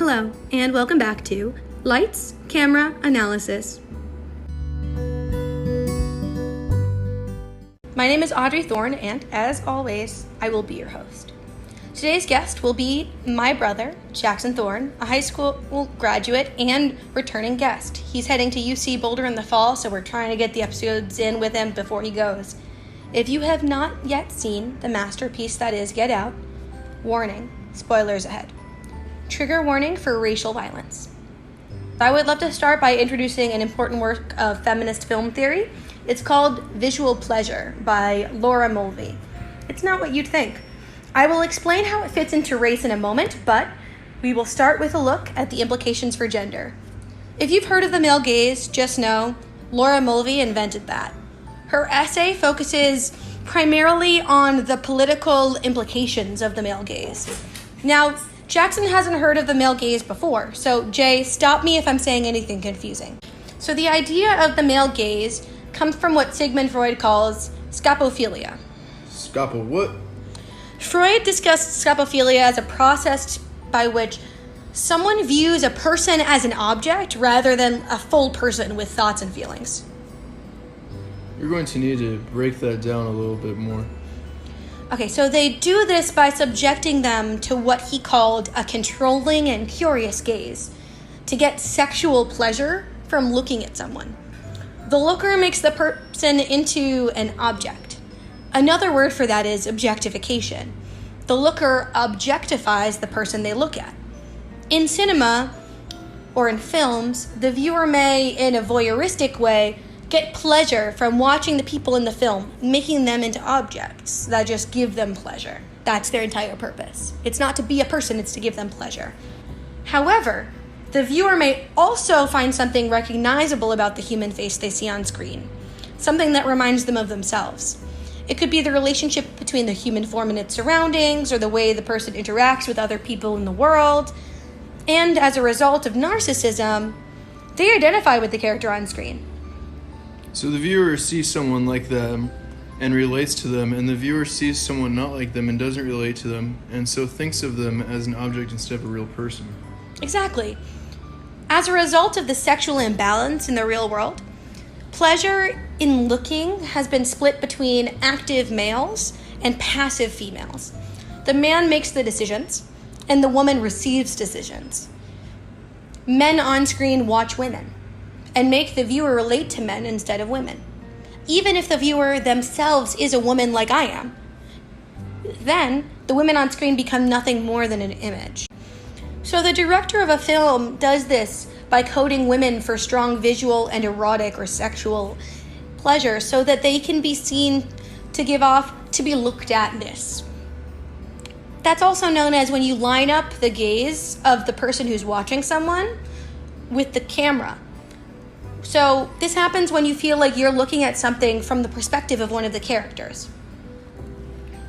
Hello, and welcome back to Lights, Camera, Analysis. My name is Audrey Thorne, and as always, I will be your host. Today's guest will be my brother, Jackson Thorne, a high school graduate and returning guest. He's heading to UC Boulder in the fall, so we're trying to get the episodes in with him before he goes. If you have not yet seen the masterpiece that is Get Out, warning, spoilers ahead. Trigger warning for racial violence. I would love to start by introducing an important work of feminist film theory. It's called Visual Pleasure by Laura Mulvey. It's not what you'd think. I will explain how it fits into race in a moment, but we will start with a look at the implications for gender. If you've heard of the male gaze, just know Laura Mulvey invented that. Her essay focuses primarily on the political implications of the male gaze. Now, Jackson hasn't heard of the male gaze before, so Jay, stop me if I'm saying anything confusing. So the idea of the male gaze comes from what Sigmund Freud calls scapophilia. What? Freud discussed scapophilia as a process by which someone views a person as an object rather than a full person with thoughts and feelings. You're going to need to break that down a little bit more. Okay, so they do this by subjecting them to what he called a controlling and curious gaze to get sexual pleasure from looking at someone. The looker makes the person into an object. Another word for that is objectification. The looker objectifies the person they look at. In cinema or in films, the viewer may, in a voyeuristic way, get pleasure from watching the people in the film, making them into objects that just give them pleasure. That's their entire purpose. It's not to be a person, it's to give them pleasure. However, the viewer may also find something recognizable about the human face they see on screen, something that reminds them of themselves. It could be the relationship between the human form and its surroundings, or the way the person interacts with other people in the world. And as a result of narcissism, they identify with the character on screen. So the viewer sees someone like them and relates to them, and the viewer sees someone not like them and doesn't relate to them, and so thinks of them as an object instead of a real person. Exactly. As a result of the sexual imbalance in the real world, pleasure in looking has been split between active males and passive females. The man makes the decisions, and the woman receives decisions. Men on screen watch women and make the viewer relate to men instead of women, even if the viewer themselves is a woman like I am. Then, the women on screen become nothing more than an image. So the director of a film does this by coding women for strong visual and erotic or sexual pleasure so that they can be seen to give off to be looked at-ness. That's also known as when you line up the gaze of the person who's watching someone with the camera. So this happens when you feel like you're looking at something from the perspective of one of the characters.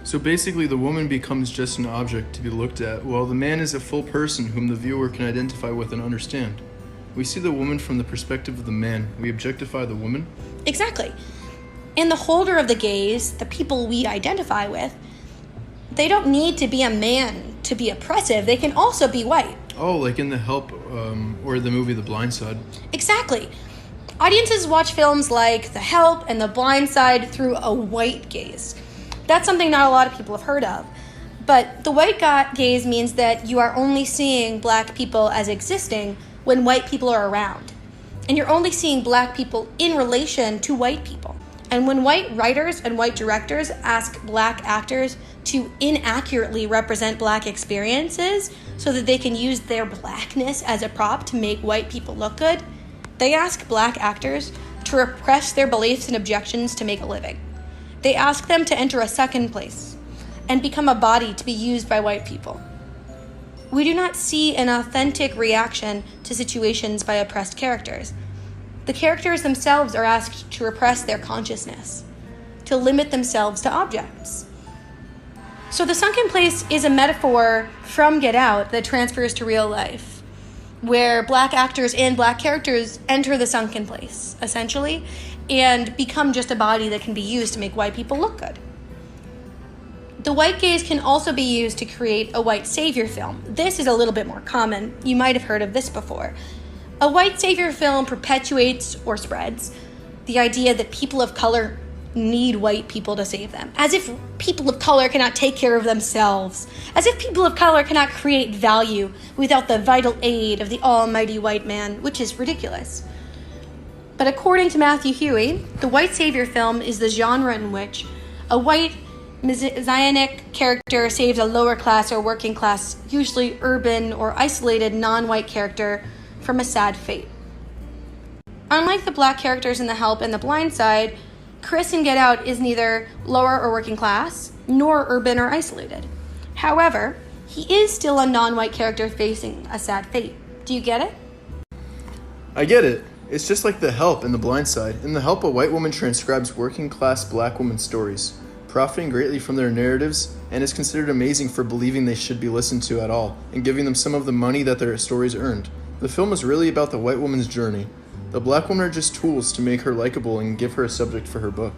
So basically the woman becomes just an object to be looked at, while the man is a full person whom the viewer can identify with and understand. We see the woman from the perspective of the man. We objectify the woman. Exactly. And the holder of the gaze, the people we identify with, they don't need to be a man to be oppressive. They can also be white. Oh, like in The Help or the movie The Blind Side. Exactly. Audiences watch films like The Help and The Blind Side through a white gaze. That's something not a lot of people have heard of. But the white gaze means that you are only seeing black people as existing when white people are around. And you're only seeing black people in relation to white people. And when white writers and white directors ask black actors to inaccurately represent black experiences so that they can use their blackness as a prop to make white people look good, they ask black actors to repress their beliefs and objections to make a living. They ask them to enter a second place and become a body to be used by white people. We do not see an authentic reaction to situations by oppressed characters. The characters themselves are asked to repress their consciousness, to limit themselves to objects. So the sunken place is a metaphor from Get Out that transfers to real life, where black actors and black characters enter the sunken place, essentially, and become just a body that can be used to make white people look good. The white gaze can also be used to create a white savior film. This is a little bit more common. You might have heard of this before. A white savior film perpetuates or spreads the idea that people of color need white people to save them, as if people of color cannot take care of themselves, as if people of color cannot create value without the vital aid of the almighty white man, which is ridiculous. But according to Matthew Huey, the white savior film is the genre in which a white messianic character saves a lower class or working class, usually urban or isolated non-white character from a sad fate. Unlike the black characters in The Help and The Blind Side, Chris in Get Out is neither lower or working class, nor urban or isolated. However, he is still a non-white character facing a sad fate. Do you get it? I get it. It's just like The Help and The Blind Side. In The Help, a white woman transcribes working-class black women's stories, profiting greatly from their narratives, and is considered amazing for believing they should be listened to at all, and giving them some of the money that their stories earned. The film is really about the white woman's journey. The black women are just tools to make her likable and give her a subject for her book.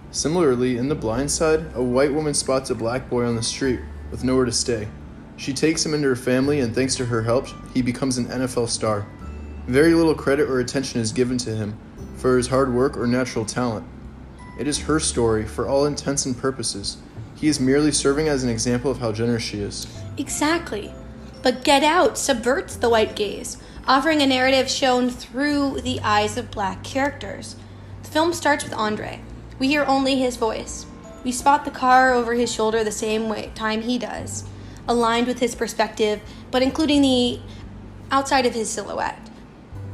Similarly, in The Blind Side, a white woman spots a black boy on the street with nowhere to stay. She takes him into her family, and thanks to her help, he becomes an NFL star. Very little credit or attention is given to him for his hard work or natural talent. It is her story for all intents and purposes. He is merely serving as an example of how generous she is. Exactly. But Get Out subverts the white gaze, offering a narrative shown through the eyes of black characters. The film starts with Andre. We hear only his voice. We spot the car over his shoulder the same time he does, aligned with his perspective, but including the outside of his silhouette.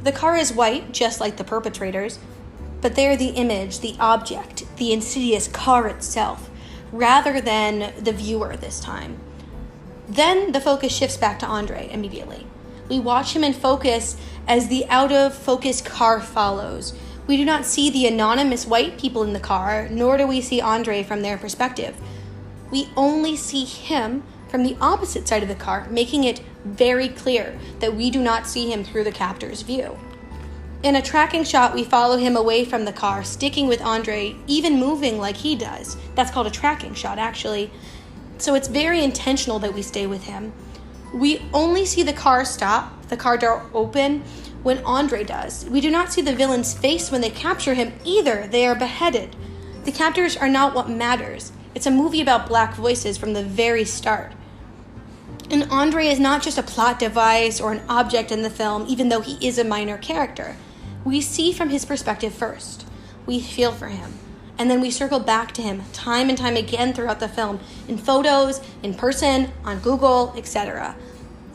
The car is white, just like the perpetrators, but they're the image, the object, the insidious car itself, rather than the viewer this time. Then the focus shifts back to Andre immediately. We watch him in focus as the out-of-focus car follows. We do not see the anonymous white people in the car, nor do we see Andre from their perspective. We only see him from the opposite side of the car, making it very clear that we do not see him through the captor's view. In a tracking shot, we follow him away from the car, sticking with Andre, even moving like he does. That's called a tracking shot, actually. So it's very intentional that we stay with him. We only see the car stop, the car door open, when Andre does. We do not see the villain's face when they capture him either. They are beheaded. The captors are not what matters. It's a movie about black voices from the very start. And Andre is not just a plot device or an object in the film, even though he is a minor character. We see from his perspective first. We feel for him. And then we circle back to him time and time again throughout the film, in photos, in person, on Google, etc.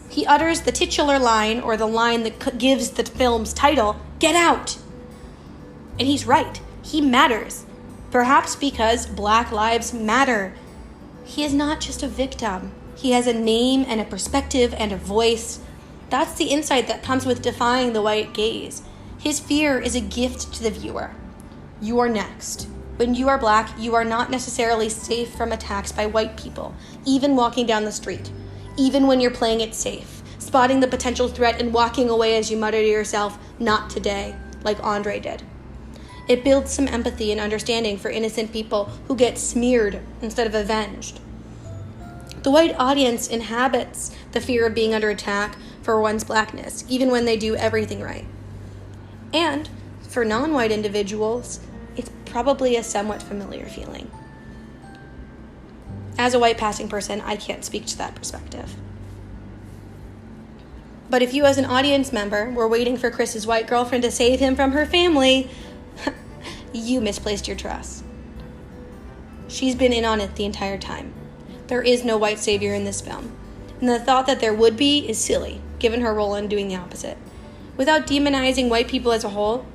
He utters the titular line, or the line that gives the film's title, "Get out!" And he's right. He matters. Perhaps because Black Lives Matter. He is not just a victim. He has a name and a perspective and a voice. That's the insight that comes with defying the white gaze. His fear is a gift to the viewer. You are next. When you are black, you are not necessarily safe from attacks by white people, even walking down the street, even when you're playing it safe, spotting the potential threat and walking away as you mutter to yourself, "Not today," like Andre did. It builds some empathy and understanding for innocent people who get smeared instead of avenged. The white audience inhabits the fear of being under attack for one's blackness, even when they do everything right. And for non-white individuals, it's probably a somewhat familiar feeling. As a white passing person, I can't speak to that perspective. But if you as an audience member were waiting for Chris's white girlfriend to save him from her family, you misplaced your trust. She's been in on it the entire time. There is no white savior in this film, and the thought that there would be is silly, given her role in doing the opposite. Without demonizing white people as a whole,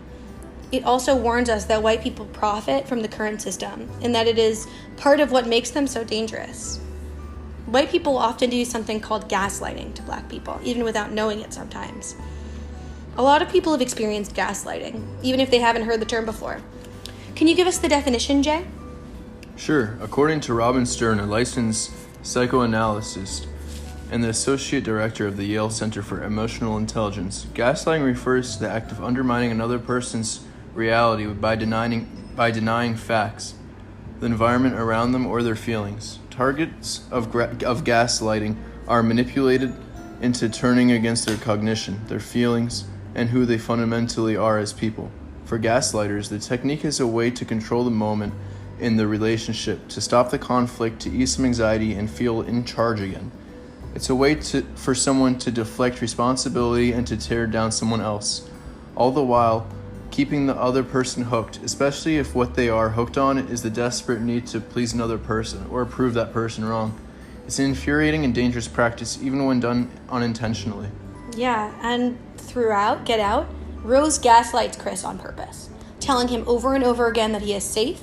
it also warns us that white people profit from the current system, and that it is part of what makes them so dangerous. White people often do something called gaslighting to black people, even without knowing it sometimes. A lot of people have experienced gaslighting, even if they haven't heard the term before. Can you give us the definition, Jay? Sure. According to Robin Stern, a licensed psychoanalyst and the associate director of the Yale Center for Emotional Intelligence, gaslighting refers to the act of undermining another person's reality by denying facts. the environment around them, or their feelings. Targets of gaslighting are manipulated into turning against their cognition, their feelings, and who they fundamentally are as people. For gaslighters, the technique is a way to control the moment in the relationship, to stop the conflict, to ease some anxiety, and feel in charge again. It's a way for someone to deflect responsibility and to tear down someone else, all the while keeping the other person hooked, especially if what they are hooked on is the desperate need to please another person or prove that person wrong. It's an infuriating and dangerous practice, even when done unintentionally. Yeah, and throughout Get Out, Rose gaslights Chris on purpose, telling him over and over again that he is safe,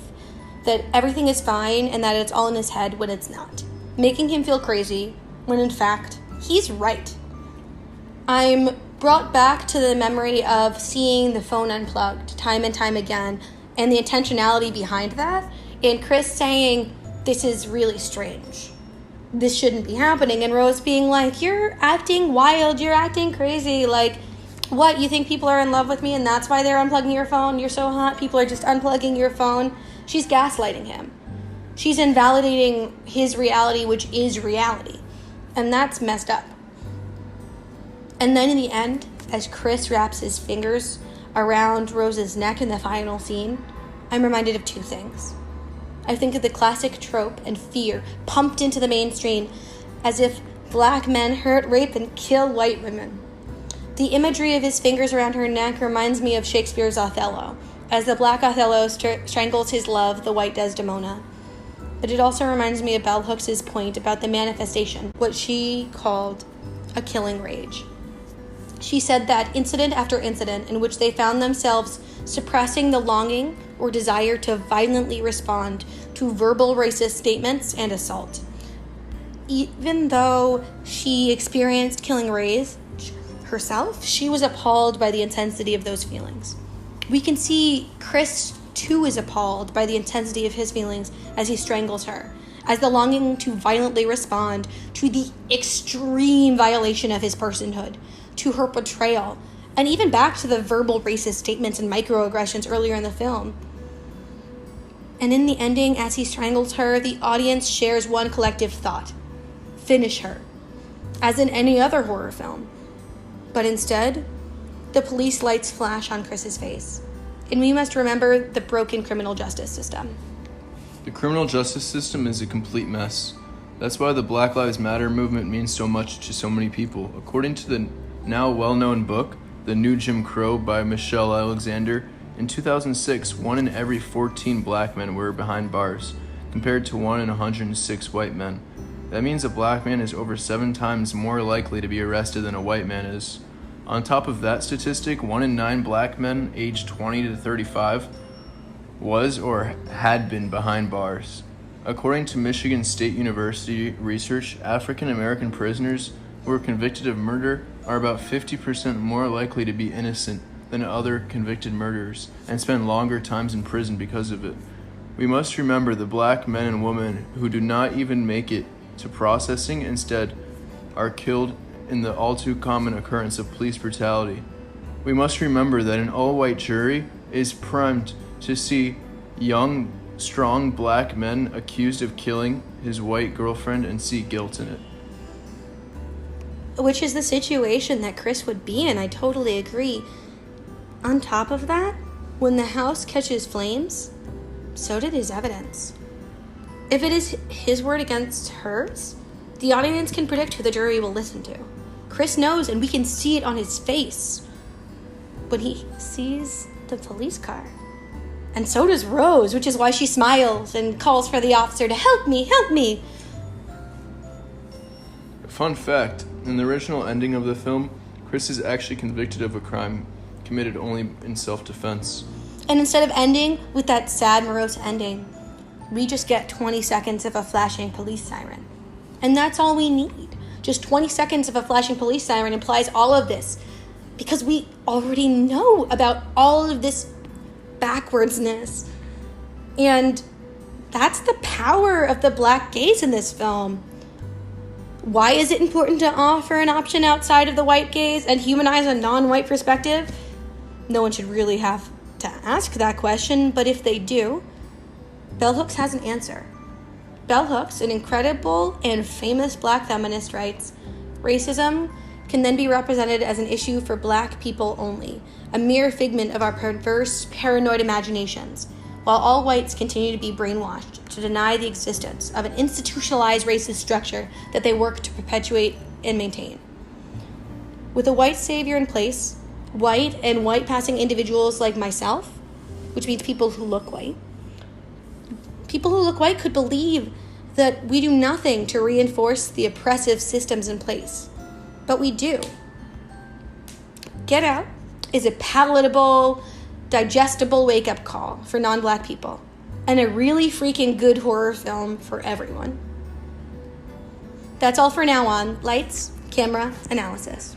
that everything is fine, and that it's all in his head when it's not, making him feel crazy when in fact he's right. I'm brought back to the memory of seeing the phone unplugged time and time again, and the intentionality behind that, and Chris saying, "This is really strange. This shouldn't be happening," and Rose being like, "You're acting wild, you're acting crazy, like, what, you think people are in love with me and that's why they're unplugging your phone? You're so hot, people are just unplugging your phone." She's gaslighting him. She's invalidating his reality, which is reality, and that's messed up. And then in the end, as Chris wraps his fingers around Rose's neck in the final scene, I'm reminded of two things. I think of the classic trope and fear pumped into the mainstream as if black men hurt, rape, and kill white women. The imagery of his fingers around her neck reminds me of Shakespeare's Othello, as the black Othello strangles his love, the white Desdemona. But it also reminds me of Bell Hooks' point about the manifestation, what she called a killing rage. She said that incident after incident in which they found themselves suppressing the longing or desire to violently respond to verbal racist statements and assault. Even though she experienced killing rage herself, she was appalled by the intensity of those feelings. We can see Chris too is appalled by the intensity of his feelings as he strangles her, as the longing to violently respond to the extreme violation of his personhood, to her portrayal, and even back to the verbal racist statements and microaggressions earlier in the film. And in the ending, as he strangles her, the audience shares one collective thought: finish her, as in any other horror film. But instead, the police lights flash on Chris's face, and we must remember the broken criminal justice system. The criminal justice system is a complete mess. That's why the Black Lives Matter movement means so much to so many people. According to the now well-known book, The New Jim Crow by Michelle Alexander, in 2006, 1 in every 14 black men were behind bars, compared to 1 in 106 white men. That means a black man is over 7 times more likely to be arrested than a white man is. On top of that statistic, 1 in 9 black men aged 20 to 35 was or had been behind bars. According to Michigan State University research, African American prisoners who are convicted of murder are about 50% more likely to be innocent than other convicted murderers and spend longer times in prison because of it. We must remember the black men and women who do not even make it to processing, instead are killed in the all too common occurrence of police brutality. We must remember that an all-white jury is primed to see young, strong black men accused of killing his white girlfriend and see guilt in it. Which is the situation that Chris would be in, I totally agree. On top of that, when the house catches flames, so did his evidence. If it is his word against hers, the audience can predict who the jury will listen to. Chris knows, and we can see it on his face when he sees the police car. And so does Rose, which is why she smiles and calls for the officer to help me, help me. Fun fact, in the original ending of the film, Chris is actually convicted of a crime committed only in self-defense. And instead of ending with that sad, morose ending, we just get 20 seconds of a flashing police siren. And that's all we need. Just 20 seconds of a flashing police siren implies all of this, because we already know about all of this backwardsness. And that's the power of the black gaze in this film. Why is it important to offer an option outside of the white gaze and humanize a non-white perspective? No one should really have to ask that question, but if they do, Bell Hooks has an answer. Bell Hooks, an incredible and famous black feminist, writes, "Racism can then be represented as an issue for black people only, a mere figment of our perverse, paranoid imaginations, while all whites continue to be brainwashed to deny the existence of an institutionalized racist structure that they work to perpetuate and maintain. With a white savior in place, white and white-passing individuals like myself, which means people who look white could believe that we do nothing to reinforce the oppressive systems in place. But we do. Get Out is a palatable, digestible wake-up call for non-black people, and a really freaking good horror film for everyone." That's all for now on Lights, Camera, Analysis.